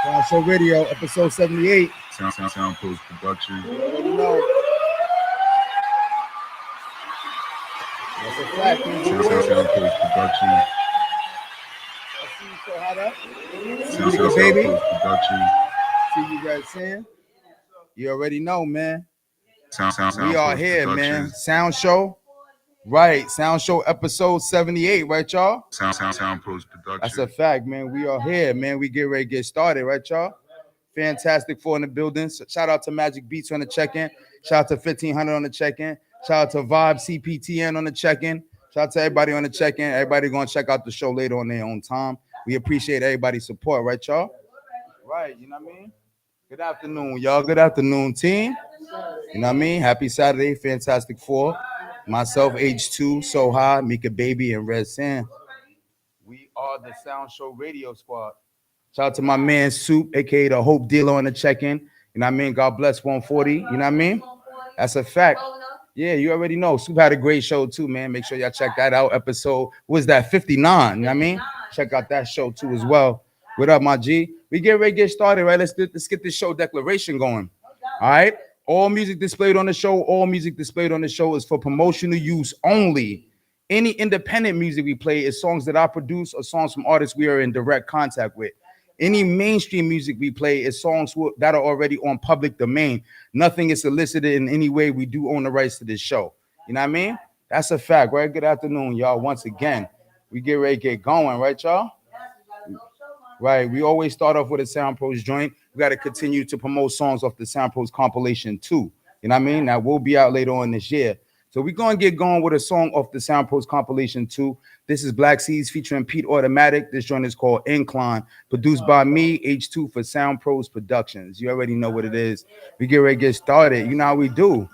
Sound Show Radio, episode 78. Sound Post Production. You already know. That's a fact. Sound Post Production. I see you so hot up. Sound baby. Post Production. See you guys saying. You already know, man. Sound We are Post here, Production. man. Sound Show. Right. Sound Show episode 78, right, y'all? Sound Post Production. That's a fact, man. We are here, man. We get ready to get started, right, y'all? Fantastic for in the building. So shout out to Magic Beats on the check-in. Shout out to 1500 on the check-in. Shout out to Vibe CPTN on the check-in. Shout out to everybody on the check-in. Everybody going to check out the show later on their own time. We appreciate everybody's support, right, y'all? Right, you know what I mean? Good afternoon, y'all. Good afternoon, team. You know what I mean? Happy Saturday, Fantastic Four. Myself, H2, So High, Mika Baby, and Red Sand. We are the Sound Show Radio Squad. Shout out to my man Soup, aka the Hope Dealer on the check-in. You know what I mean? God bless 140. You know what I mean? That's a fact. Yeah, you already know. Soup had a great show too, man. Make sure y'all check that out. Episode, what was that, 59? You know what I mean? Check out that show too as well. What up, my G? We get ready to get started, right? Let's get this show declaration going. All right? All music displayed on the show is for promotional use only. Any independent music we play is songs that I produce or songs from artists we are in direct contact with. Any mainstream music we play is songs that are already on public domain. Nothing is solicited in any way. We do own the rights to this show. You know what I mean? That's a fact, right? Good afternoon, y'all. Once again, we get ready to get going, right, y'all? Right. We always start off with a Sound Pros joint. We got to continue to promote songs off the Sound Pros compilation too. You know what I mean? That will be out later on this year. So we're going to get going with a song off the Sound Pros compilation too. This is Black Seeds featuring Pete Automatic. This joint is called Incline, produced by me, H2 for Sound Pros Productions. You already know what it is. We get ready to get started. You know how we do.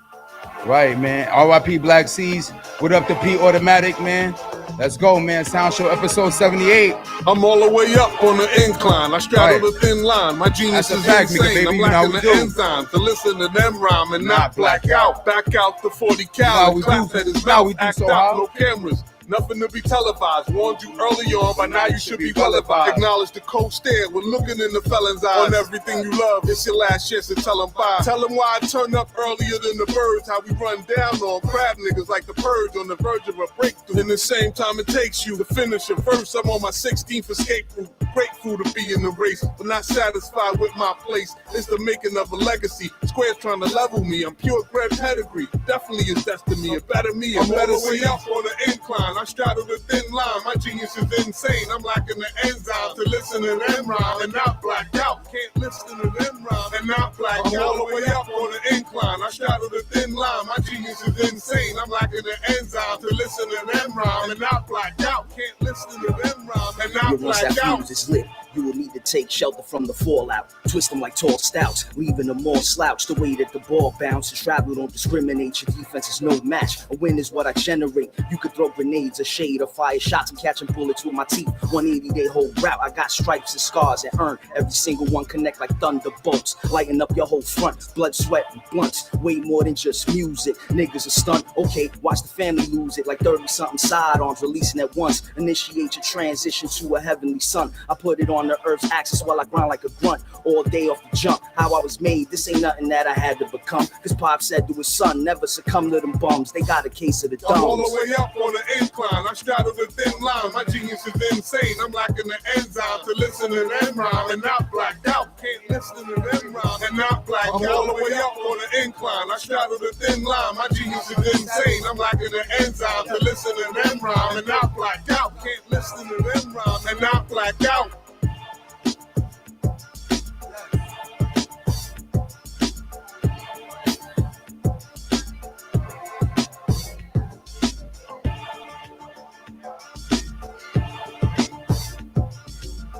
Right, man. RIP Black Seeds. What up to Pete Automatic, man? Let's go, man. Sound Show episode 78. I'm all the way up on the incline. I straddle the thin line. My genius is fact, insane. baby. I'm You know how lacking we the do. enzyme to listen to them rhyme and Not not black out. Back out the 40 You know how cal. we Clap do. at his You know how we mouth. do, Act So out. High. No cameras. Nothing to be televised. Warned you early on, but now you should be well advised. Acknowledge the cold stare when looking in the felon's eyes. On everything you love, it's your last chance to tell them bye. Tell them why I turn up earlier than the birds. How we run down on crab niggas like the purge on the verge of a breakthrough. In the same time it takes you to finish a verse. I'm on my 16th escape route. Grateful to be in the race, but not satisfied with my place. It's the making of a legacy. Square's trying to level me. I'm purebred pedigree. Definitely is destiny. A better me. I'm all the way up on the incline. I straddle the thin line. My genius is insane. I'm lacking the enzyme to listen to them rhyme and not black out. Can't listen to them rhyme and not black out. I'm all the way up on the incline. I straddle the thin line. My genius is insane. I'm lacking the enzyme to listen to them rhyme and not black out. Can't listen to them rhyme and not Once black that out. fuse is lit, you will need to take shelter from the fallout. Twist them like tall stouts, leaving them all slouched. The way that the ball bounces, travel don't discriminate. Your defense is no match. A win is what I generate. You could throw grenades, a shade, or fire shots. I'm catching bullets with my teeth. 180-day whole route. I got stripes and scars and earn every single one connect like thunderbolts. Lighten up your whole front. Blood, sweat, and blunts. Way more than just music. Niggas are stunned. Okay, watch the family lose it like 30-something sidearms releasing at once. Initiate your transition to a heavenly son. I put it on the earth's axis while I grind like a grunt. All day off the jump. How I was made. This ain't nothing that I had to become. Cause Pop said to his son, never succumb to them bums. They got a case of the I'm all thumbs. the way up on the incline. I straddle the thin line. My genius is insane. I'm lacking the enzyme to listen to them rhyme and not blacked out. Can't listen to them rhyme and not blacked out. I'm all the way up on the incline. I straddle the thin line. My genius is insane. I'm lacking the enzyme to listen to them rhyme and not blacked out. Can't listen to them rhyme and not blacked out.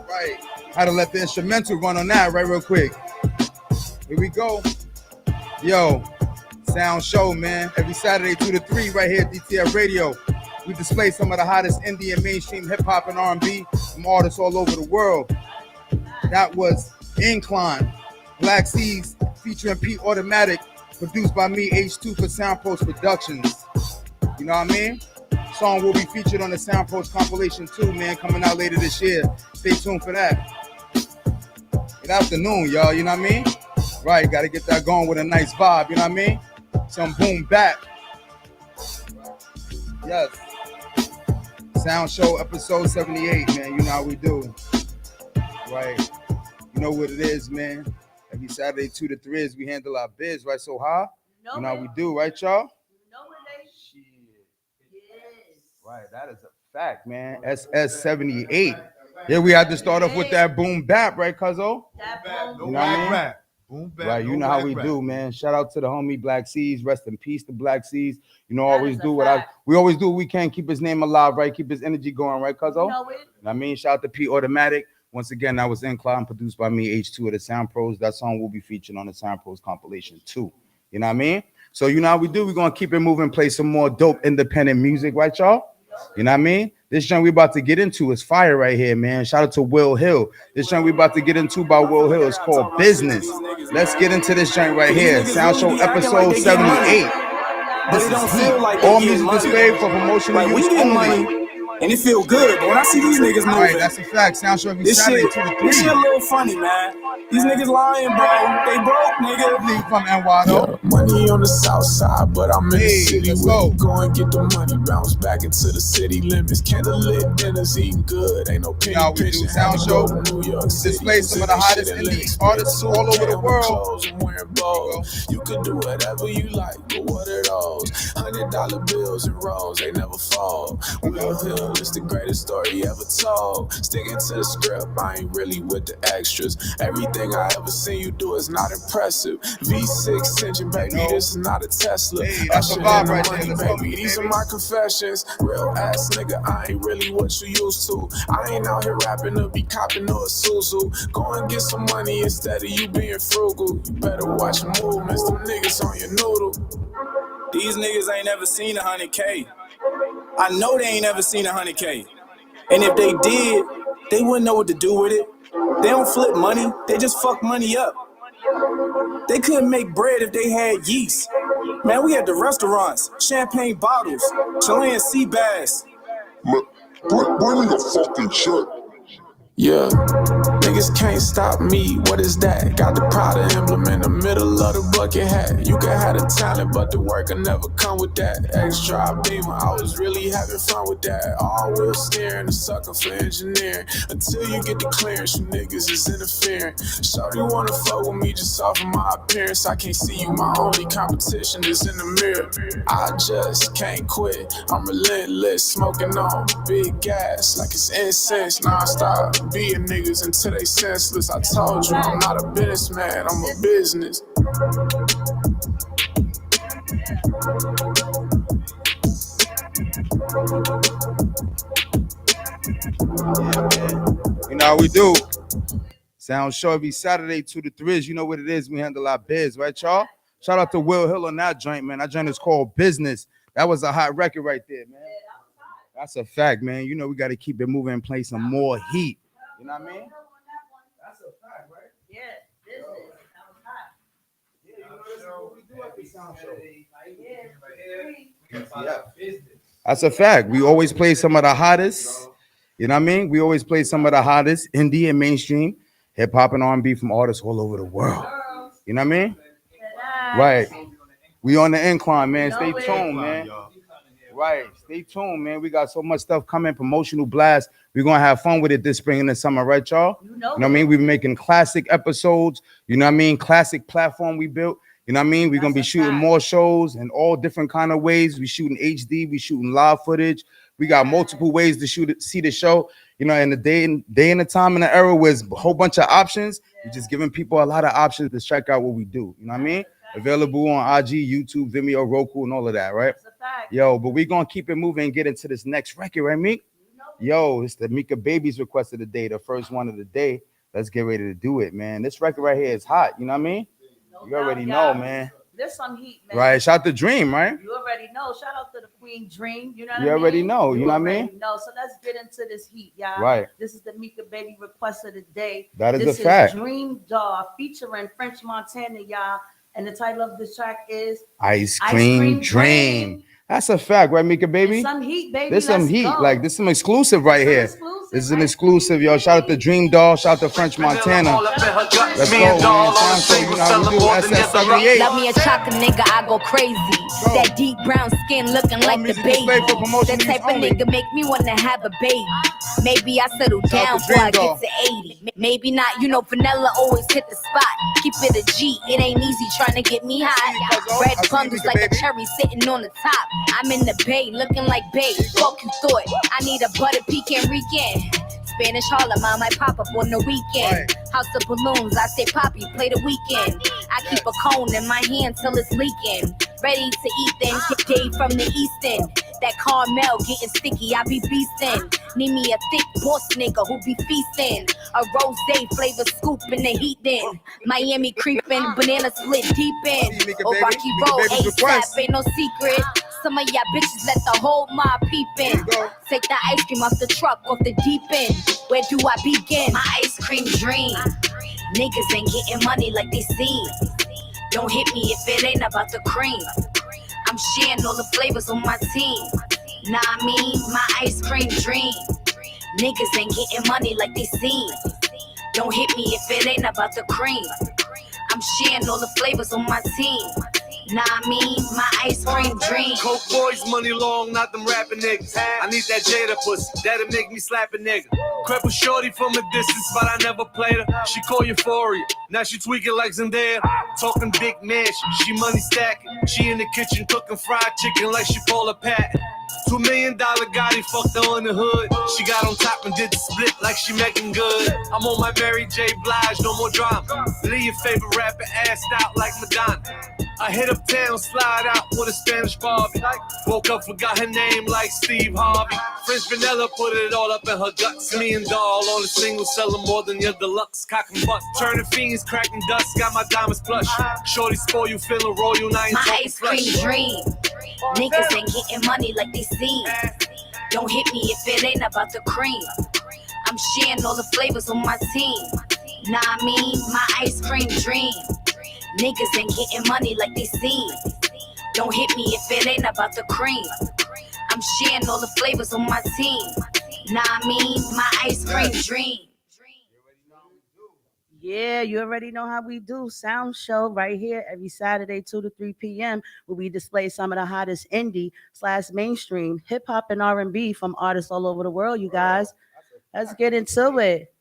Right. How to let the instrumental run on that right real quick. Here we go. Yo, Sound Show, man. Every Saturday 2 to 3 right here at DTF Radio. We display some of the hottest indie and mainstream hip-hop and R&B from artists all over the world. That was Incline, Black Seeds featuring Pete Automatic, produced by me, H2 for Sound Post Productions. You know what I mean? Song will be featured on the Sound Post compilation too, man, coming out later this year. Stay tuned for that. You know afternoon, y'all. You know what I mean? Right, got to get that going with a nice vibe. You know what I mean? Some boom bap. Yes. Sound Show episode 78, man. You know how we do. Right. You know what it is, man. Every Saturday, 2 to 3 is we handle our biz, right? So high. You know how we do, right, y'all? Shit. Right, that is a fact, man. SS78. Yeah, we had to start off with that boom bap, right, cuzzo? You know what I mean? Boom bap, Right, you know how we do, man. Shout out to the homie Black Seas. Rest in peace to Black Seas. You know, always do what we always do. We can't keep his name alive, right? Keep his energy going, right, cuzzo? You know what I mean? Shout out to P Automatic. Once again, that was Incline, produced by me, H2 of the Sound Pros. That song will be featured on the Sound Pros compilation too. You know what I mean? So you know how we do. We're gonna keep it moving, play some more dope independent music, right, y'all? You know what I mean? This joint we about to get into is fire right here, man. Shout out to Will Hill. This joint we about to get into by Will Hill is called Business. Let's get into this joint right here. Sound Show episode 78. This is heat. All music displayed for promotional use only. And it feel good, but when I see these niggas moving, Right, that's a fact. Sound Show every this Saturday shit, 2 to 3. this shit a little funny, man. These niggas lying, bro. They broke, nigga. Leave from NY though. Money on the south side, but I'm in the Hey, city. let's Where go. you go and get the money, bounce back into the city limits. Candlelit dinners, eating good. Ain't no penny Now we do pinching. Sound Had to Show. go to New York City. Display some of the hottest indie artists all over the world. Clothes I'm wearing bold. You can do whatever you like, but what are those? $100 bills and rolls, they never fall. Will Hill is the greatest story ever told. Sticking to the script, I ain't really with the extras. Everything I ever seen you do is not impressive. V6 engine, baby, this is not a Tesla. Hey, that's a Usher vibe in the right there. money, Let's go, baby. These are baby. my confessions. Real ass nigga, I ain't really what you used to. I ain't out here rapping to be copping no Isuzu. Go and get some money instead of you being frugal. You better watch your movements, them niggas on your noodle. These niggas ain't never seen 100K. I know they ain't never seen 100K. And if they did, they wouldn't know what to do with it. They don't flip money, they just fuck money up. They couldn't make bread if they had yeast. Man, we had the restaurants, champagne bottles, Chilean sea bass. Bring me a fucking shirt. Yeah, niggas can't stop me. What is that? Got the Prada emblem in the middle of the bucket hat. You can have the talent, but the work will never come with that. Extra beamer, I was really having fun with that. All wheel steering, a sucker for engineering. Until you get the clearance, you niggas is interfering. Shorty wanna fuck with me just off of my appearance. I can't see you, my only competition is in the mirror. I just can't quit. I'm relentless, smoking on big gas like it's incense non-stop. Being niggas until they senseless. I told you I'm not a businessman, I'm a business. You know how we do. Sound Show every Saturday 2 to 3. You know what it is. We handle our biz, right, y'all? Shout out to Will Hill on that joint, man. That joint is called Business. That was a hot record right there, man. That's a fact, man. You know we got to keep it moving and play some more heat. You know what I mean? That's a fact, right? Yeah, business. That was hot. Yeah, you know that's what we do at the Sound Show. Yeah. That's a fact. We always play some of the hottest. You know what I mean? We always play some of the hottest indie and mainstream hip hop and R&B from artists all over the world. You know what I mean? Right. We on the incline, man. Stay tuned, man. Right. Stay tuned, man. We got so much stuff coming. Promotional blast. We're gonna have fun with it this spring and this summer, right, y'all? You know what I mean? We've been making classic episodes. You know what I mean? Classic platform we built. You know what I mean? We're gonna be shooting more shows in all different kind of ways. We shooting HD. We shooting live footage. We got multiple ways to shoot it, see the show. You know, in the day and the time and the era was a whole bunch of options. We're just giving people a lot of options to check out what we do. You know what I mean? Available on IG, YouTube, Vimeo, Roku, and all of that, right? Yo, but we're gonna keep it moving and get into this next record, right, Meek? Yo, it's the Mika Babies request of the day, the first one of the day. Let's get ready to do it, man. This record right here is hot. You know what I mean? You already know, man. There's some heat, man. Right, shout to Dream, right? You already know. Shout out to the Queen Dream. You know what I You mean? already know. You know what I mean? No, so let's get into this heat, y'all. Right. This is the Mika Baby request of the day. That is this a fact. Dream Doll featuring French Montana, y'all. And the title of this track is Ice Cream Dream. That's a fact, right, Mika baby? Some heat, baby. There's some Let's heat. go. Like this is some exclusive right here. This is an exclusive, yo. Shout out to Dream Doll. Shout out to French Montana. Let's go, man. Sounds so, you know how we do. SS78. Love me a chocolate nigga, I go crazy. That deep brown skin looking like the baby. That type of nigga make me wanna have a baby. Maybe I settle down before I get to 80. Maybe not, you know, vanilla always hit the spot. Keep it a G, it ain't easy trying to get me high. Red bundles like a cherry sitting on the top. I'm in the bay, looking like bae. Fuck you thought, I need a butter pecan weekend. Spanish Harlem, I might pop up on the weekend. House of balloons, I say Poppy, play the weekend. I keep a cone in my hand till it's leaking. Ready to eat then, day from the east end. That caramel getting sticky, I be beastin'. Need me a thick boss nigga who be feastin'. A rosé flavor scoop in the heat then. Miami creepin', banana split deep in. Oh, Rocky Road, ASAP, ain't no secret. Some of y'all bitches let the whole mob peep in. Take the ice cream off the truck, off the deep end. Where do I begin? My ice cream dream. Niggas ain't getting money like they seem. Don't hit me if it ain't about the cream. I'm sharing all the flavors on my team. Nah, I mean, my ice cream dream. Niggas ain't getting money like they seem. Don't hit me if it ain't about the cream. I'm sharing all the flavors on my team. Nah, I mean, my ice cream dream. Coke boys, money long, not them rapping niggas. I need that Jada pussy, that'll make me slap a nigga. Crept a shorty from a distance, but I never played her. She call Euphoria, now she tweaking like Zendaya. Talking big mansion, she money stacking. She in the kitchen cooking fried chicken like she Paula Patton. $2 million Gotti fucked her in the hood. She got on top and did the split like she making good. I'm on my Mary J. Blige, no more drama. Leave your favorite rapper assed out like Madonna. I hit uptown, slide out with a Spanish Barbie. Woke up, forgot her name like Steve Harvey. French vanilla put it all up in her guts. Me and Doll on a single, selling more than your deluxe. Cock and butt, turning fiends, cracking dust. Got my diamonds plush. Shorty spoil you, feeling royal. Now ain't my talking ice cream flush. dream. Niggas ain't getting money like they seem. Don't hit me if it ain't about the cream. I'm sharing all the flavors on my team. Nah, I mean, my ice cream dream. Niggas ain't getting money like they seem. Don't hit me if it ain't about the cream. I'm sharing all the flavors on my team. Nah, I mean, my ice cream dream. Yeah, you already know how we do. Sound show right here every Saturday, 2 to 3 p.m., where we display some of the hottest indie/mainstream hip hop and R&B from artists all over the world. You guys, let's get into it.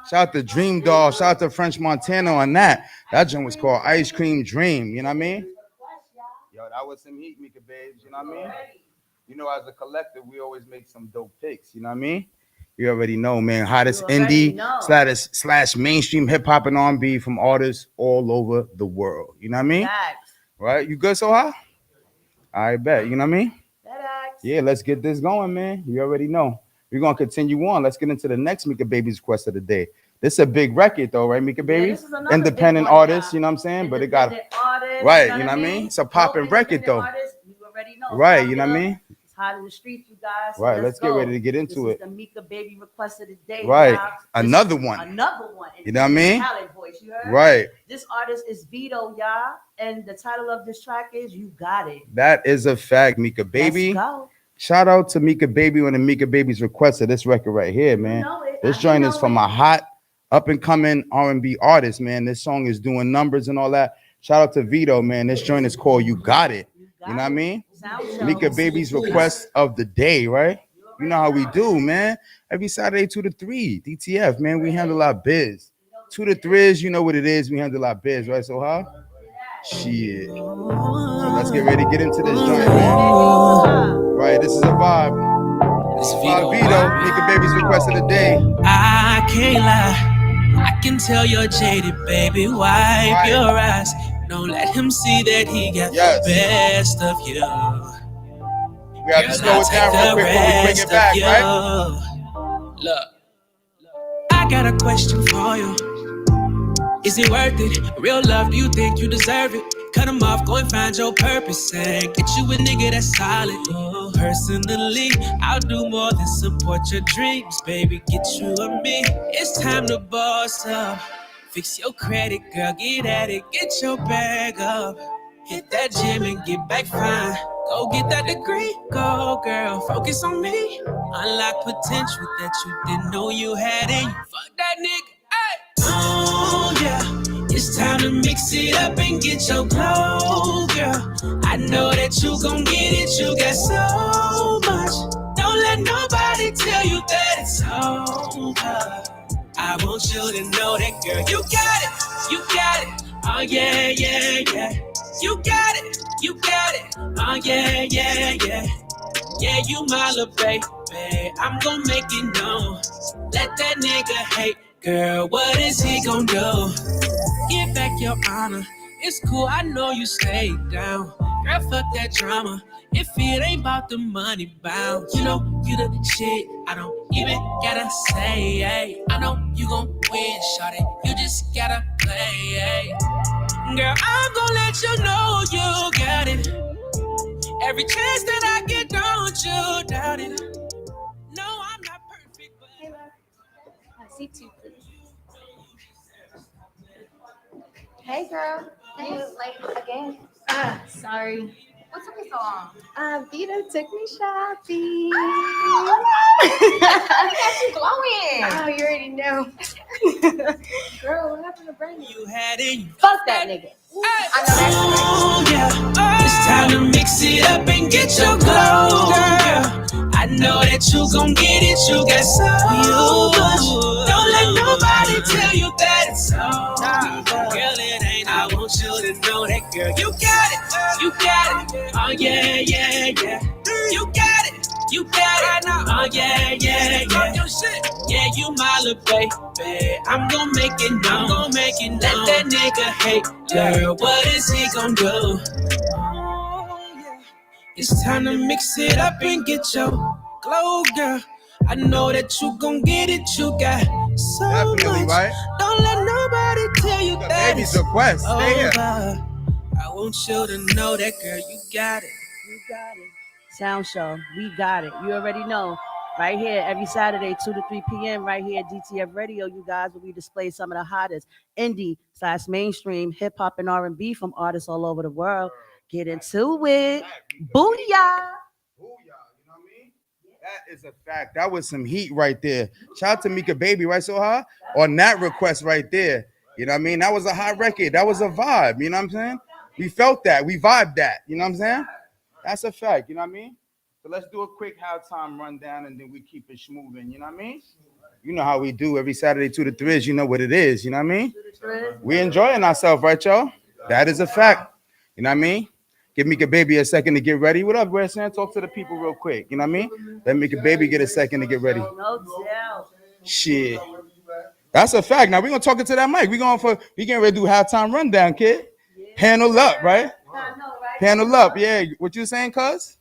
Shout out to Dream Doll. Shout out to French Montana on that. That joint was called Ice Cream Dream. You know what I mean? Yo, that was some heat, Mika babes. You know what I mean? You know, as a collective, we always make some dope picks. You know what I mean? You already know, man. Hottest indie slash mainstream hip hop and R&B from artists all over the world. You know what I mean? Facts. Right? You good so high? I bet. You know what I mean? Facts. Yeah, let's get this going, man. You already know. We're going to continue on. Let's get into the next Mika Baby's request of the day. This is a big record, though, right, Mika Baby? This is another independent big one, artist, you know what I'm saying? But it got artist, right, you know what I mean? It's a popping record, though. You already know. Right, you know what I mean? It's hot in the streets, you guys. So right, let's get ready to get into it. This is the Mika Baby request of the day. Right, guys. another one. Another one. You know what I mean? Talent voice, you heard? Right. This artist is Vito, y'all. And the title of this track is You Got It. That is a fact, Mika Baby. Let's go. Shout out to Mika Baby on the Mika Baby's request of this record right here, man. This joint is from a hot up-and-coming R&B artist, man. This song is doing numbers and all that. Shout out to Vito, man. This joint is called You Got It. You know what I mean? Mika Baby's request of the day, right? You know how we do, man. Every Saturday, 2 to 3. DTF, man. We handle our biz. 2 to 3s, you know what it is. We handle our biz, right? So, huh? Shit. So let's get ready to get into this joint, man. Right, this is a vibe. This is Vito, Mika Baby's request of the day. I can't lie. I can tell you're jaded, baby. Wipe your eyes. Don't let him see that he got the best of you. We have to slow it down real quick before we bring it back, right? Look, I got a question for you. Is it worth it? Real love, do you think you deserve it? Cut him off, go and find your purpose and get you a nigga that's solid. Oh, personally, I'll do more than support your dreams, baby. Get you a me. It's time to boss up. Fix your credit, girl, get at it. Get your bag up. Hit that gym and get back fine. Go get that degree. Go, girl, focus on me. Unlock potential that you didn't know you had in you. Fuck that nigga. Hey. Oh, yeah. It's time to mix it up and get your glow, girl. I know that you gon' get it. You got so much. Don't let nobody tell you that it's over. I want you to know that, girl, you got it, you got it. Oh yeah, yeah, yeah. You got it, you got it. Oh yeah, yeah, yeah. Yeah, you my little baby. I'm gon' make it known. Let that nigga hate, girl. What is he gon' do? Get back your honor. It's cool, I know you stayed down. Girl, fuck that drama. If it ain't about the money bound, you know you the shit. I don't even gotta say, hey. I know you gon' win, shawty. You just gotta play, hey. Girl, I'm gon' let you know you got it. Every chance that I get, don't you doubt it. No, I'm not perfect, but I see two, please. Hey, girl. Hey, late again. Sorry. What took me so long? Vita took me shopping. Got you glowing. Oh, you already know. Girl, what happened to Brandon? you had it. Fuck that nigga. Oh, yeah. It's time to mix it up and get your glow, girl. I know that you gon' get it. You got so much. Don't let nobody tell you that it's over. Girl, it ain't. I want you to know that, girl. You got it. You got it. Oh, yeah, yeah, yeah. You got it. You got it. Oh, yeah, yeah, yeah. Yeah, you my little baby. I'm gon' make it known. Let that nigga hate. Girl, what is he gon' do? It's time to mix it up and get your glow, girl. I know that you gon' get it. You got so Definitely, much. right? Don't let nobody tell you that Baby's it's request. Stay here. over. I want you to know that, girl. You got it. You got it. Sound Show, we got it. You already know. Right here, every Saturday, 2 to 3 p.m., right here at DTF Radio, you guys, will be displaying some of the hottest indie/mainstream hip-hop and R&B from artists all over the world. Get into it. Booyah! That is a fact. That was some heat right there. Shout out to Mika Baby, right, Soha? On that request right there. You know what I mean? That was a hot record. That was a vibe. You know what I'm saying? We felt that. We vibed that. You know what I'm saying? That's a fact. You know what I mean? So let's do a quick halftime rundown and then we keep it moving. You know what I mean? You know how we do every Saturday, 2 to 3. You know what it is. You know what I mean? We enjoying ourselves, right, y'all? That is a fact. You know what I mean? Give Mika Baby a second to get ready. What up, Red Sam? Talk to the people real quick. You know what I mean? Let Mika Baby get a second to get ready. No doubt. Shit. That's a fact. Now we're gonna talk into that mic. We getting ready to do halftime rundown, kid. Panel up, right? Panel up, yeah. What you saying, cuz?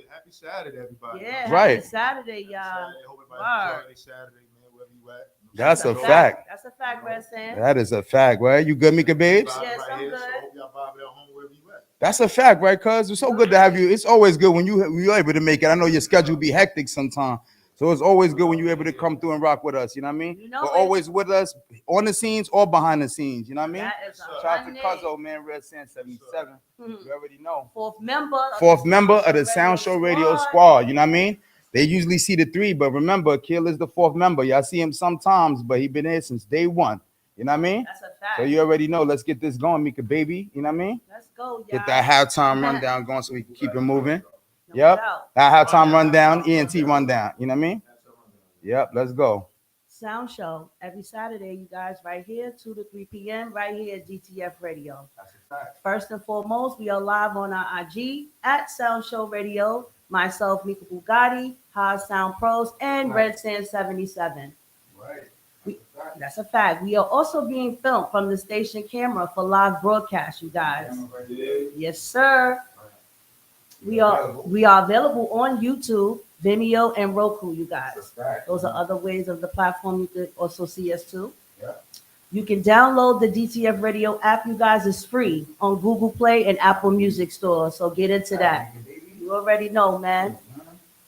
Happy Saturday, everybody. Yeah, right. Happy Saturday, y'all. Hope everybody enjoy Saturday, man, wherever you at. That's a fact. That's a fact, Red Sam. That is a fact, right? You good, Mika Babes? Yes, I'm good. So I hope y'all vibe at home wherever you at. That's a fact, right, cuz? It's so good to have you. It's always good when you're able to make it. I know your schedule be hectic sometimes. So it's always good when you're able to come through and rock with us. You know what I mean? You know But it. always with us on the scenes or behind the scenes. You know what I mean? That is Shout out to 100. Cuzzo, man. Red Sand 77. Mhm. You already know. Fourth member Of the Sound Show Radio Squad. You know what I mean? They usually see the 3, but remember, Kill is the 4th member. Y'all see him sometimes, but he been here since day 1. You know what I mean? That's a fact. So you already know. Let's get this going, Mika Baby. You know what I mean? Let's go, y'all. Get that halftime rundown going so we can keep it moving. No Yep. doubt. That halftime rundown, ENT rundown. You know what I mean? Yep. Let's go. Sound Show every Saturday, you guys, right here, 2 to 3 p.m., right here at DTF Radio. That's a fact. First and foremost, we are live on our IG at Sound Show Radio. Myself, Mika Bugatti, Haas Sound Pros, and Red Sand 77. Right. That's a fact. We are also being filmed from the station camera for live broadcast, you guys. Yes, sir. We are available on YouTube, Vimeo, and Roku, you guys. Those are other ways of the platform you could also see us too. Yeah. You can download the DTF Radio app, you guys. It's free on Google Play and Apple Music Store. So get into that. You already know, man.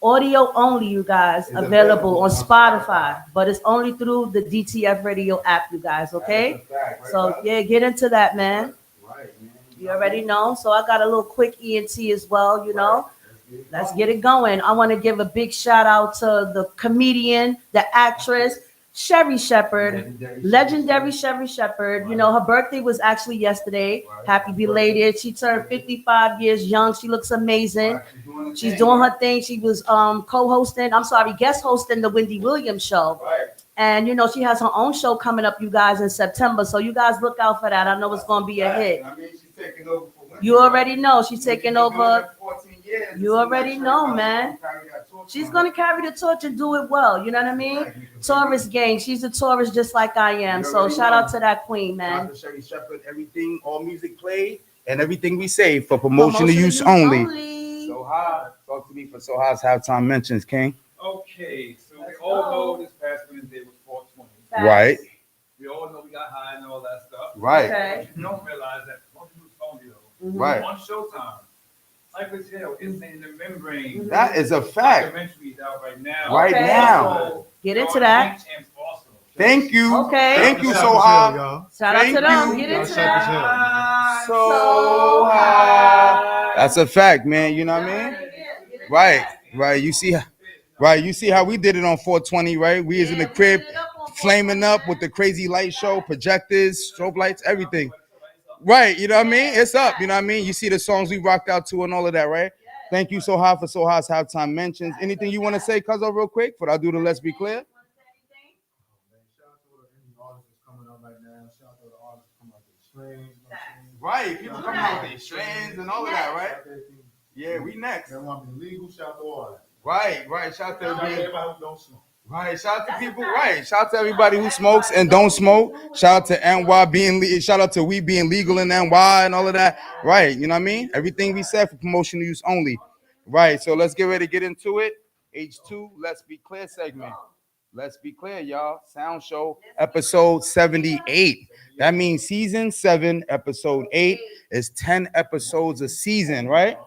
Audio only, you guys, available on Spotify, but it's only through the DTF Radio app, you guys, okay? So, yeah, get into that, man. You already know. So I got a little quick ENT as well, you know. Let's get it going. I want to give a big shout out to the comedian, the actress, Sherry Shepherd, legendary Sherry Shepherd. You know, her birthday was actually yesterday. Happy belated. She turned 55 years young. She looks amazing. She's doing her thing. She was guest hosting the Wendy Williams show. And, you know, she has her own show coming up, you guys, in September. So you guys look out for that. I know it's going to be a hit. I mean, she's taking over for Wendy. You already know. She's taking over. 14 years. You already know, man. She's going to carry the torch and do it well. You know what I mean? Taurus gang. She's a Taurus just like I am. So shout out to that queen, man. Sherry Shepherd, everything, all music played, and everything we say for promotional use only. So high. Talk to me for So High's halftime mentions, King. Okay, so we all know this past Wednesday was 420. Right. We all know we got high and all that stuff. Right. Okay. You don't realize that promotional use only though. Right. On Showtime. Cypress Hill is in the membrane. That is a fact. Documentary is out right now. Right now. So, Get into that. Thank you. Okay. Thank you, Shout So out to High. y'all. Shout out to Thank them. you. Get into Cypress that. Hill. So High. That's a fact, man. You know what I mean? Right. Right. You see how we did it on 420, right? We is in the crib, flaming up with the crazy light show, projectors, strobe lights, everything. Right. You know what I mean? It's up. You know what I mean? You see the songs we rocked out to and all of that, right? Thank you, So High, for So High's halftime mentions. Anything you want to say, Cuzzo, real quick? But I'll do the Let's Be Clear. Right, people coming out with their strains and all of that, right? Yeah, we next. They want to be legal, shout out to all that. Right. Shout out to Everybody who don't smoke. Right, shout out to people. Right, shout out to everybody who smokes and don't smoke. Shout out to NY being shout out to we being legal in NY and all of that. Right, you know what I mean? Everything we said for promotional use only. Right, so let's get ready to get into it. H2, Let's Be Clear segment. Let's be clear, y'all. Sound Show episode 78. That means season 7, episode 8 is 10 episodes a season, right?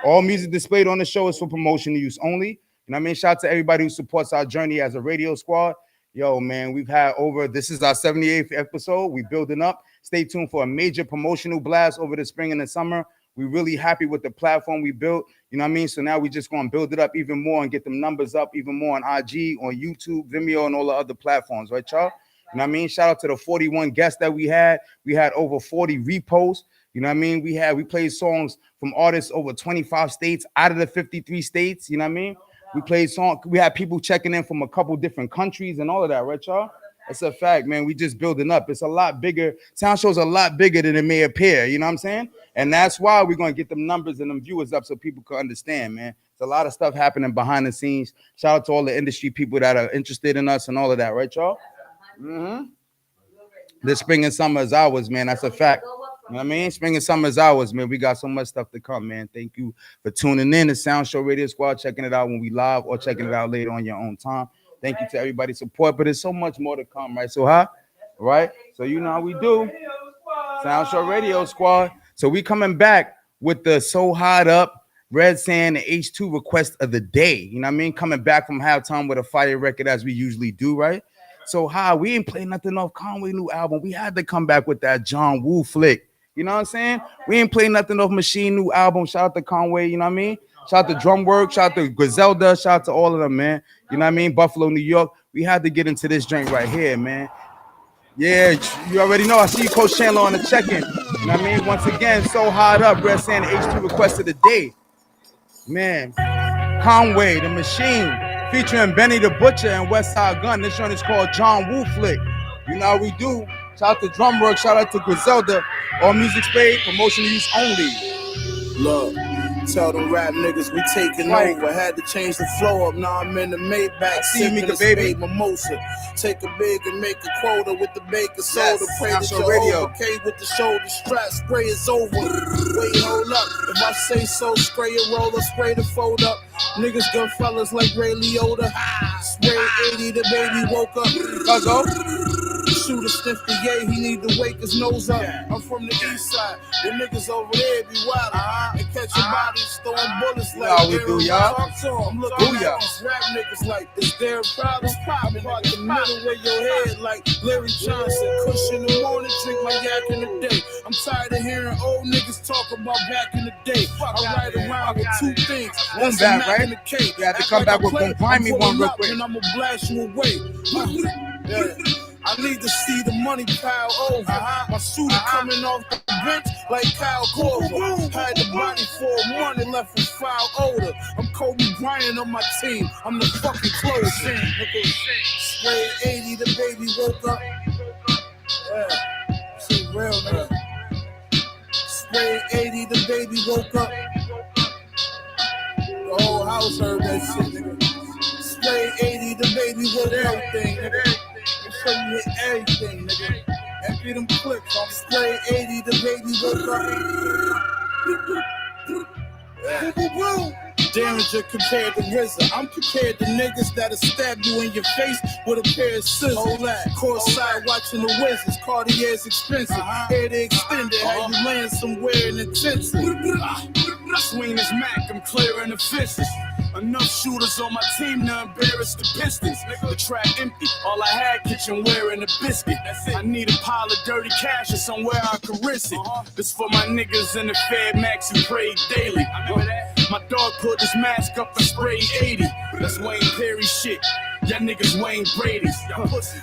All music displayed on the show is for promotional use only. You know what I mean? Shout out to everybody who supports our journey as a radio squad. Yo, man, we've had this is our 78th episode. We building up. Stay tuned for a major promotional blast over the spring and the summer. We're really happy with the platform we built. You know what I mean? So now we're just going to build it up even more and get them numbers up even more on IG, on YouTube, Vimeo, and all the other platforms, right, y'all? You know what I mean? Shout out to the 41 guests that we had. We had over 40 reposts. You know what I mean? We played songs from artists over 25 states out of the 53 states. You know what I mean? We played songs. We had people checking in from a couple different countries and all of that, right, y'all? It's a fact, man. We just building up. It's a lot bigger. Sound Show's a lot bigger than it may appear. You know what I'm saying? And that's why we're going to get them numbers and them viewers up so people can understand, man. There's a lot of stuff happening behind the scenes. Shout out to all the industry people that are interested in us and all of that, right, y'all? Mm-hmm. This spring and summer is ours, man. That's a fact. You know what I mean? Spring and summer is ours, man. We got so much stuff to come, man. Thank you for tuning in to Sound Show Radio Squad, checking it out when we live or checking it out later on your own time. Thank you to everybody's support, but there's so much more to come, right? So, right? So you know how we do. Sound Show Radio Squad. So we coming back with the So Hot Up, Red Sand, and H2 request of the day. You know what I mean? Coming back from halftime with a fire record as we usually do, right? So we ain't playing nothing off Conway new album. We had to come back with that John Woo flick. You know what I'm saying? We ain't playing nothing off Machine new album. Shout out to Conway, you know what I mean? Shout out to Drumwork, shout out to Griselda, shout out to all of them, man. You know what I mean? Buffalo, New York. We had to get into this drink right here, man. Yeah, you already know. I see you, Coach Chandler, on the check-in. You know what I mean? Once again, So Hot Up, Red Sand H2 request of the day. Man, Conway, the Machine, featuring Benny the Butcher and Westside Gun. This one is called John Woo Flick. You know how we do. Shout out to Drumwork, shout out to Griselda. All music paid, promotional use only. Look, tell them rap niggas we taking over. Had to change the flow up. Now I'm in the Maybach, sipping a spade mimosa. Take a big and make a quota with the baker soda. Pray that you're okay with the shoulder strap. Spray is over. Wait, hold up. If I say so, spray a roller, spray the fold up. Niggas gun fellas like Ray Liotta. Spray 80, the baby woke up. shooter sniffed the yay, he need to wake his nose up. I'm from the east side, the niggas over there be wild. And catching bodies, throwing bullets like how we do, y'all. I'm looking at these rap niggas like, is there a problem? I'm about the middle of your head like Larry Johnson. Kush in the morning, drink my yak in the day. I'm tired of hearing old niggas talk about back in the day. I ride around with two things. One back, right? You have to come back with Find Me one real quick. And I'ma blast you away. Yeah. I need to see the money pile over. My shooter coming off the bench like Kyle Korver. Had the body for money, left with foul odor. I'm Kobe Bryant on my team. I'm the fucking closing. Spray 80, the baby woke up. Yeah, shit real, nigga. Spray 80, the baby woke up. The whole house heard that shit, nigga. Spray 80, the baby woke up thing, nigga. Make sure you hit everything, nigga. Empty them clips. I'm Spray 80, the baby woke up. Derringer compared to RZA. I'm compared to niggas that'll stab you in your face with a pair of scissors. Courtside watching the Wizards. Cartier's expensive. Hair they extended. How you land somewhere in intensive. Swing this Mac, I'm clearing the fences. Enough shooters on my team to embarrass the Pistons. The track empty, all I had kitchenware and a biscuit. I need a pile of dirty cash or somewhere I can risk it. This for my niggas in the Fed Max who pray daily. My dog put his mask up and sprayed 80. That's Wayne Perry shit. Y'all niggas Wayne Brady's.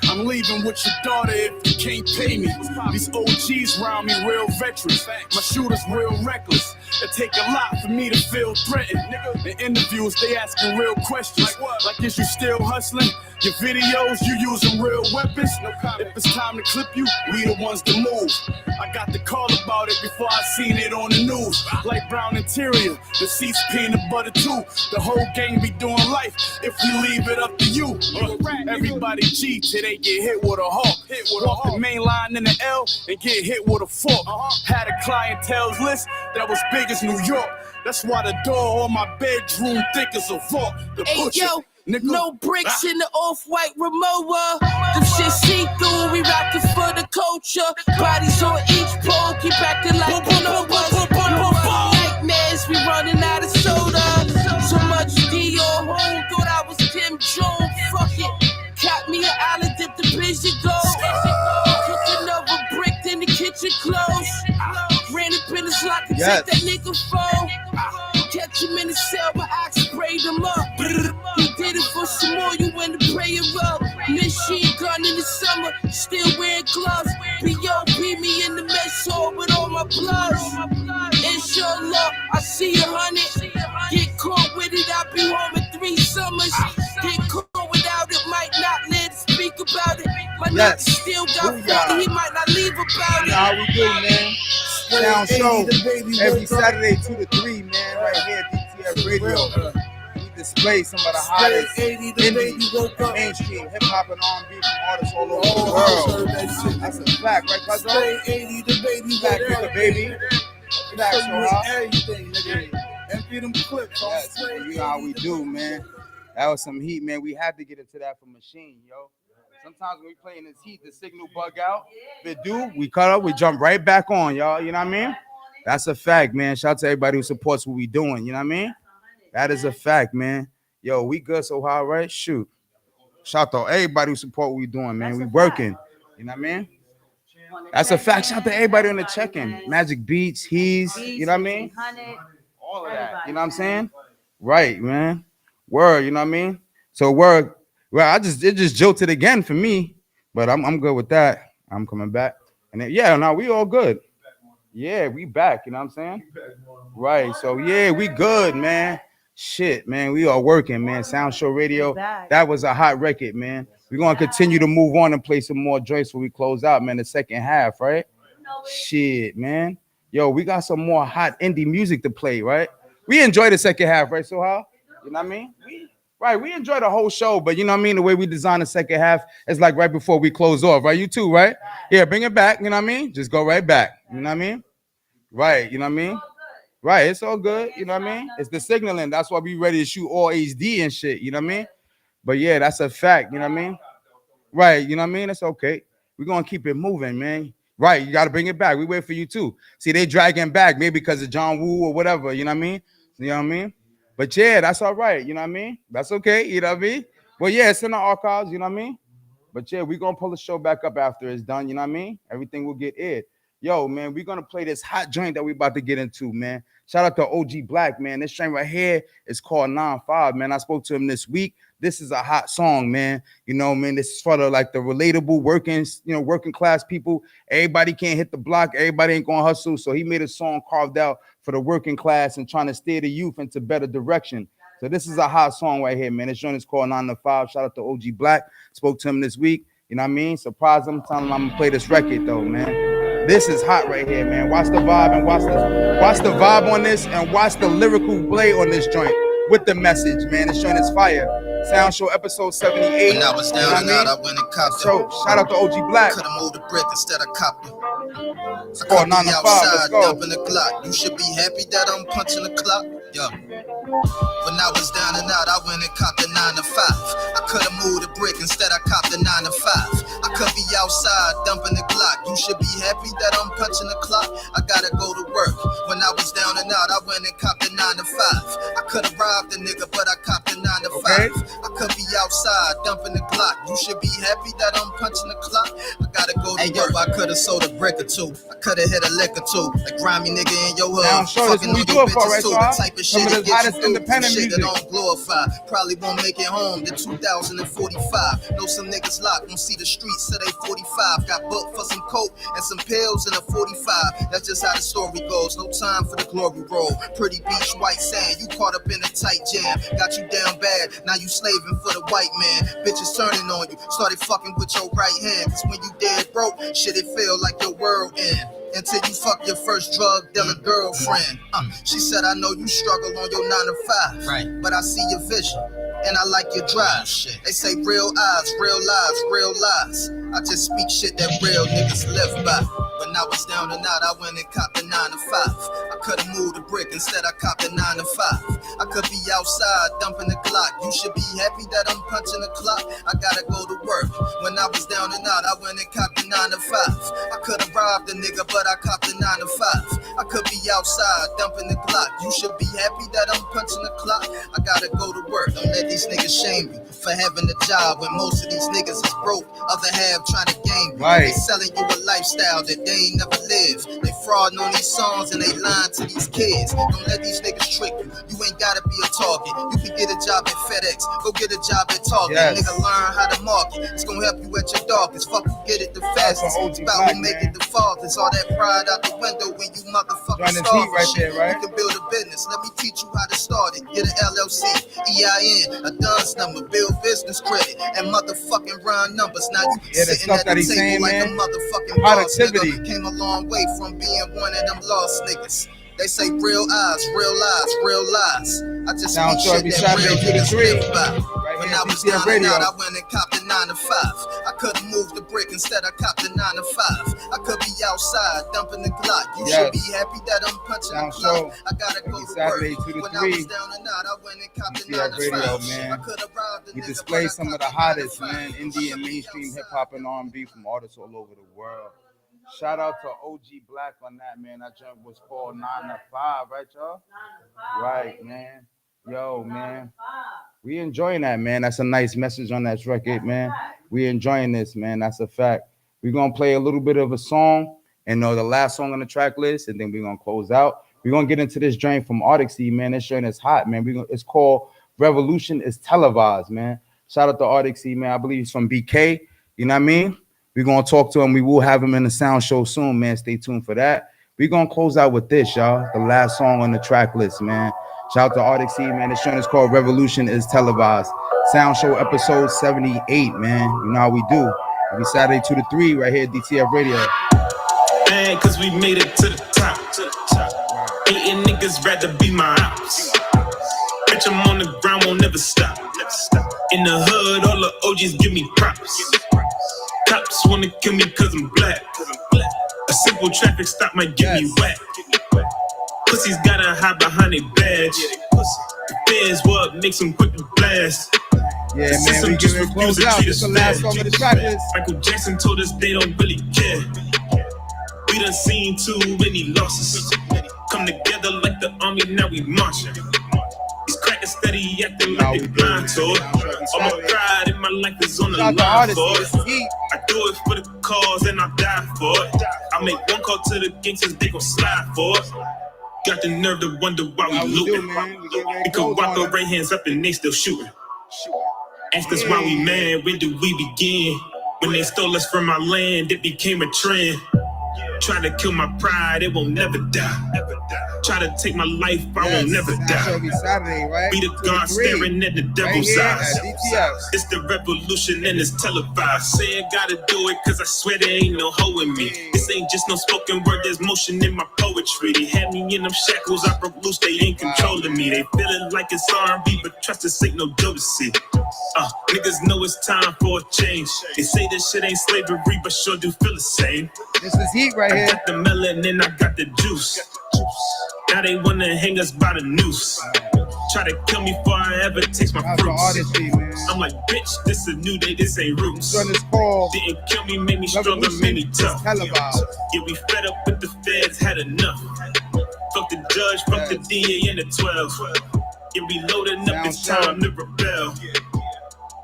I'm leaving with your daughter if you can't pay me. These OGs round me real veterans. My shooters real reckless. It take a lot for me to feel threatened. In interviews, they asking real questions. Like, is you still hustling? Your videos, you using real weapons? If it's time to clip you, we the ones to move. I got the call about it before I seen it on the news. Like brown interior, the seats peanut butter too. The whole gang be doing life if we leave it up to you. Everybody G till they get hit with a hawk. Walk the main line in the L and get hit with a fork. Had a clientele's list that was big as New York. That's why the door on my bedroom thick as a vault. The butcher. Yo, no bricks in the off-white Rimowa. Them shit see-through, we rockin' for the culture. Bodies on each pole, keep acting like bonobos. Nightmares, we running out of soda. So much Dior, home, thought I was Kim Jones. Fuck it, caught me an island, dip the vision gold. Cook another brick, then the kitchen closed. Ran up in his locker, take that nigga phone. Catch him in the cell, but I sprayed him up. He did it for some more, you went to pray it up. Machine gun in the summer, still wearing gloves. B.O.B. me in the mess hall with all my plugs. Inshallah, I see 100. Get caught with it, I'll be home in 3 summers. Get caught without it, might not live to speak about it. My nigga still got 40, he might not leave about it. How we do, man? Sound show every Saturday 2 to 3, man, right here at DTF Radio. We display some of the hottest indie, mainstream hip hop and R&B from artists all over the world. That's a fact, right, Cuzzo? Fact, nigga, baby. Facts, everything, nigga. Empty them clips. Yes, you know how we do, man. That was some heat, man. We had to get into that for Machine, yo. Sometimes when we play in this heat, the signal bug out. If it do, we cut up, we jump right back on, y'all. You know what I mean? That's a fact, man. Shout out to everybody who supports what we doing. You know what I mean? That is a fact, man. Yo, we good so high, right? Shoot. Shout out to everybody who support what we doing, man. We working. You know what I mean? That's a fact. Shout out to everybody on the check-in. Magic Beats, He's, you know what I mean? All of that. You know what I'm saying? Right, man. Word, you know what I mean? So word. Well, it just jolted again for me, but I'm good with that. I'm coming back. And then, yeah, no, we all good. Yeah, we back, you know what I'm saying? Right. So yeah, we good, man. Shit, man. We are working, man. Sound Show Radio. That was a hot record, man. We're gonna continue to move on and play some more joints when we close out, man. The second half, right? Shit, man. Yo, we got some more hot indie music to play, right? We enjoy the second half, right? So how? You know what I mean? Right, we enjoy the whole show, but you know what I mean? The way we design the second half is like right before we close off, right? You too, right? Yeah, bring it back, you know what I mean? Just go right back, you know what I mean? Right, you know what I mean? Right, it's all good, you know what I mean? It's the signaling. That's why we ready to shoot all HD and shit, you know what I mean? But yeah, that's a fact, you know what I mean? Right, you know what I mean? It's okay. We're gonna keep it moving, man. Right, you gotta bring it back. We wait for you too. See, they dragging back, maybe because of John Woo or whatever, you know what I mean? You know what I mean? But yeah, that's all right, you know what I mean? That's okay, you know what I mean? Well, yeah, it's in the archives, you know what I mean? But yeah, we're gonna pull the show back up after it's done, you know what I mean? Everything will get aired. Yo, man, we're gonna play this hot joint that we about to get into, man. Shout out to OG Black, man. This joint right here is called 9-5, man. I spoke to him this week. This is a hot song, man. You know, man, this is for the like the relatable working class people. Everybody can't hit the block. Everybody ain't gonna hustle. So he made a song carved out for the working class and trying to steer the youth into better direction. So this is a hot song right here, man. This joint is called 9-5. Shout out to OG Black. Spoke to him this week. You know what I mean? Surprise him, tell him I'm gonna play this record though, man. This is hot right here, man. Watch the vibe and watch the vibe on this and watch the lyrical play on this joint with the message, man. This joint is fire. Sound Show episode 78. When I was down and out, I went and copped it. So shout out to OG Black. Could've moved the brick instead of copped it. It's called 9-5. Let's go. Dumping the clock. You should be happy that I'm punching the clock. Yeah. When I was down and out, I went and copped a 9-5. I could've moved the brick instead I copped a 9-5. I could be outside dumping the clock. You should be happy that I'm punching the clock. I gotta go to work. When I was down and out, I went and copped a 9-5. I could've robbed a nigga, but I copped a 9-5. Okay. I could be outside dumping the clock. You should be happy that I'm punching the clock. I gotta go to work. I could've sold a brick or two. I could've hit a lick or two. A grimy nigga in your hood. Now I'm sure this fucking we on do your it for, bitches right, too. y'all? The type of Some shit of that the hottest gets you through. independent Shit music. that don't glorify. Probably won't make it home to 2045. Know some niggas locked, won't see the streets till they 45. Got booked for some coke and some pills in a 45. That's just how the story goes. No time for the glory roll. Pretty beach, white sand. You caught up in a tight jam. Got you down bad. Now you slaving for the white man. Bitches turning on you. Started fucking with your right hand. Cause when you dead broke, shit it feel like your world end. Until you fuck your first drug dealer girlfriend. She said, I know you struggle on your 9-5. Right. But I see your vision. And I like your drive. They say real eyes, real lies, real lies. I just speak shit that real niggas live by. When I was down and out, I went and copped a 9-5. I could've moved the brick, instead I copped a 9-5. I could be outside dumping the clock. You should be happy that I'm punching the clock. I gotta go to work. When I was down and out, I went and copped a 9-5. I could've robbed a nigga, but I copped a 9-5. I could be outside dumping the clock. You should be happy that I'm punching the clock. I gotta go to work. Don't let these niggas shame you for having a job when most of these niggas is broke. Other half trying to game you. Right. They selling you a lifestyle that they ain't never lived. They frauding on these songs and they lying to these kids. Don't let these niggas trick you. You ain't gotta be a target. You can get a job at FedEx. Go get a job at Target. Yes. Nigga, learn how to market. It's gonna help you at your darkest. Fuck you, get it the fastest. It's about who make it the farthest. All that pride out the window when you motherfucking Join the starve heat right for shit. there, right? You can build a business. Let me teach you how to start it. Get an LLC, EIN, a DUNS number, build business credit, and motherfucking run numbers. Now you Yeah, the sitting stuff at that the he's table saying, like man. a motherfucking boss, Productivity. nigga. Came a long way from being one of them lost niggas. They say real eyes, real lies, real lies. I just Sound speak Show shit every that Saturday real 2 to niggas 3. live by. Right When here I at was DTF down and Radio. out, I went and copped a 9-5. I could've moved the brick, instead I copped a 9-5. I could be outside dumping the clock. You Yes. should be happy that I'm punching Sound the clock. Show I gotta go every to Saturday work. 2 to When 3. I was down and out, I went and copped a DTF 9-5. Radio, I man. could've robbed a We nigga, display but I some of the copped a hottest, 9-5. man, indie and mainstream hip hop and R&B from artists all over the world. Shout out to OG Black on that, man. That joint was called 9-5, right, y'all? Right, man. Yo, man. We enjoying that, man. That's a nice message on that record, man. We enjoying this, man. That's a fact. We're gonna play a little bit of a song and the last song on the track list, and then we're gonna close out. We're gonna get into this joint from Artixy, man. This joint is hot, man. It's called Revolution is Televised, man. Shout out to Artixy, man. I believe he's from BK. You know what I mean? We're gonna talk to him. We will have him in the sound show soon, man. Stay tuned for that. We're gonna close out with this, y'all. The last song on the track list, man. Shout out to Artixy, man. This joint is called Revolution is Televised. Sound show episode 78, man. You know how we do. Every Saturday 2 to 3, right here at DTF Radio. Man, cause we made it to the top. Hating niggas rather be my ops. Bitch, I'm on the ground, won't never stop. In the hood, all the OGs give me props. Cops wanna kill me cause I'm black. A simple traffic stop might get me whacked. Pussies gotta hide behind a badge. The feds what makes them quick to blast. Yeah, man, we get ready to close out. This is the last song of the track list. Michael Jackson told us they don't really care. We done seen too many losses. Come together like the army, now we marching. These crackers steady acting like they blind to it. All my pride in my life is on the line for it. I do it for the cause and I die for it. I make one call to the gangsters, they gon' slide for it. Got the nerve to wonder why we looting. We could walk our right hands up and they still shooting. Ask us why we mad, when do we begin? When they stole us from our land, it became a trend. Try to kill my pride, it won't never die. Try to take my life, I won't never die. Be the God staring at the devil's eyes. It's the revolution and it's televised. Say I gotta do it cause I swear there ain't no hoe in me. This ain't just no spoken word, there's motion in my poetry. They had me in them shackles, I broke loose, they ain't controlling me. They feeling like it's R&B, but trust this ain't no Jodeci. Niggas know it's time for a change. They say this shit ain't slavery, but sure do feel the same. This is heat right here. I got the melon and I got the juice. Now they wanna hang us by the noose. Try to kill me before I ever taste my fruits. I'm like, bitch, this a new day, this ain't roots. Didn't kill me, made me stronger, made me tough. Yeah, we fed up with the feds, had enough. Fuck the judge, fuck the DA and the 12. Yeah, we loading up, it's time to rebel.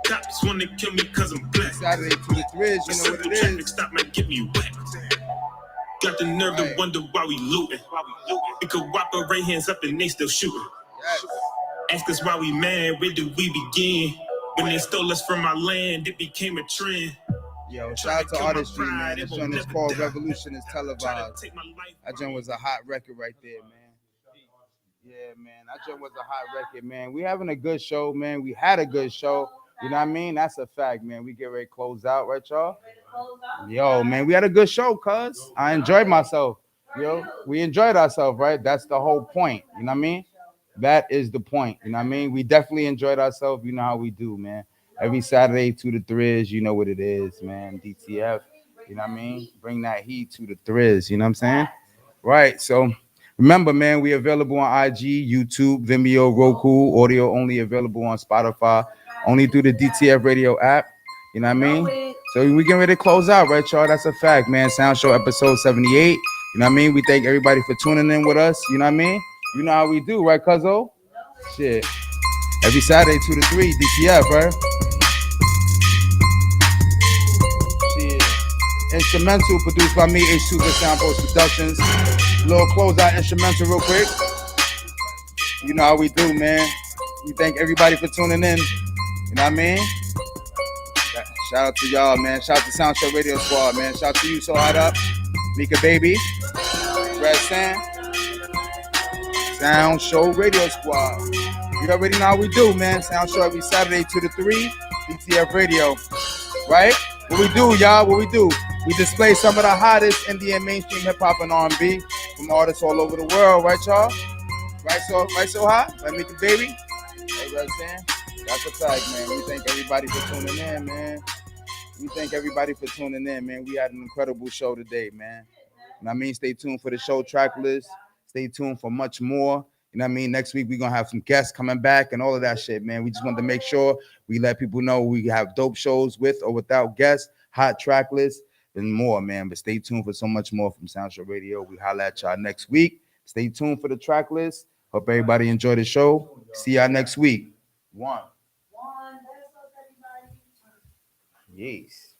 Cops wanna kill me cause I'm black. Saturday to the Thriz, you know what it is. Traffic stop might get me wet. Got the nerve to wonder why we looting. We could whop our right hands up and they still shooting. Ask us why we mad, where do we begin? When they stole us from our land, it became a trend. Yo, shout out to Artistry, man. This joint is called Revolution is Televised. That joint was a hot record right there, man. Yeah, man. That joint was a hot record, man. We having a good show, man. We had a good show. You know what I mean? That's a fact, man. We get ready to close out, right, y'all? Yo, man, we had a good show, cuz. I enjoyed myself. Yo, we enjoyed ourselves, right? That's the whole point. You know what I mean? That is the point. You know what I mean? We definitely enjoyed ourselves. You know how we do, man. Every Saturday to the Thriz, you know what it is, man. DTF, you know what I mean? Bring that heat to the Thriz, you know what I'm saying? Right, so remember, man, we available on IG, YouTube, Vimeo, Roku, audio only available on Spotify, only through the DTF radio app, you know what I mean? So we getting ready to close out, right, y'all? That's a fact, man. Sound Show episode 78, you know what I mean? We thank everybody for tuning in with us, you know what I mean? You know how we do, right, cuzzo? Shit. Every Saturday 2 to 3, DTF, right? Shit. Instrumental produced by me, H2 for Sound Post Productions. Little closeout instrumental real quick. You know how we do, man. We thank everybody for tuning in. You know what I mean? Shout out to y'all, man. Shout out to Sound Show Radio Squad, man. Shout out to you, So Hot Up, Mika Baby, Red Sand, Sound Show Radio Squad. You already know how we do, man. Sound Show every Saturday 2 to 3, DTF Radio. Right? What we do, y'all? What we do? We display some of the hottest indie and mainstream hip hop and R&B from artists all over the world, right, y'all? Right, so hot? Right, Mika Baby? Hey, Red Sand. That's a fact, man. We thank everybody for tuning in, man. We thank everybody for tuning in, man. We had an incredible show today, man. You know what I mean? Stay tuned for the show track list. Stay tuned for much more. You know what I mean? Next week, we're going to have some guests coming back and all of that shit, man. We just wanted to make sure we let people know we have dope shows with or without guests, hot track lists, and more, man. But stay tuned for so much more from Sound Show Radio. We holla at y'all next week. Stay tuned for the track list. Hope everybody enjoyed the show. See y'all next week. One. Yes.